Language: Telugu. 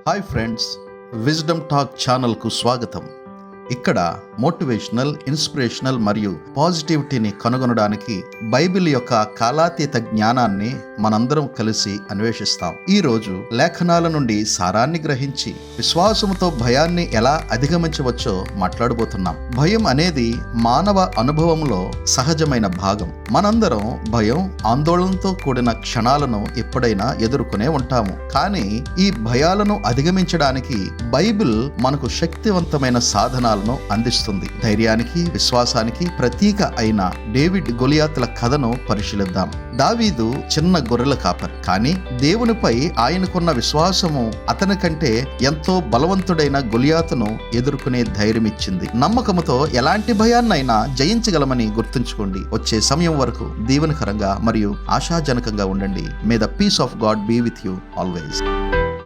హాయ్ ఫ్రెండ్స్, విజ్డమ్ టాక్ ఛానల్కు స్వాగతం. ఇక్కడ మోటివేషనల్, ఇన్స్పిరేషనల్ మరియు పాజిటివిటీని కనుగొనడానికి బైబిల్ యొక్క కాలాతీత జ్ఞానాన్ని మనందరం కలిసి అన్వేషిస్తాం. ఈరోజు లేఖనాల నుండి సారాన్ని గ్రహించి విశ్వాసంతో భయాన్ని ఎలా అధిగమించవచ్చో మాట్లాడబోతున్నాం. భయం అనేది మానవ అనుభవంలో సహజమైన భాగం. మనందరం భయం, ఆందోళనతో కూడిన క్షణాలను ఎప్పుడైనా ఎదుర్కొనే ఉంటాము. కానీ ఈ భయాలను అధిగమించడానికి బైబిల్ మనకు శక్తివంతమైన సాధనాలను అందిస్తుంది. ధైర్యానికి, విశ్వాసానికి ప్రతీక అయిన డేవిడ్ గొలియాతుల కథను పరిశీలిద్దాం. దావీదు చిన్న గొర్రెల కాపరి, కానీ దేవునిపై ఆయనకున్న విశ్వాసము అతని కంటే ఎంతో బలవంతుడైన గొలియాతును ఎదుర్కొనే ధైర్యం ఇచ్చింది. నమ్మకముతో ఎలాంటి భయాన్నైనా జయించగలమని గుర్తుంచుకోండి. వచ్చే సమయం వరకు దీవెనకరంగా మరియు ఆశాజనకంగా ఉండండి. May the peace of God be with you always.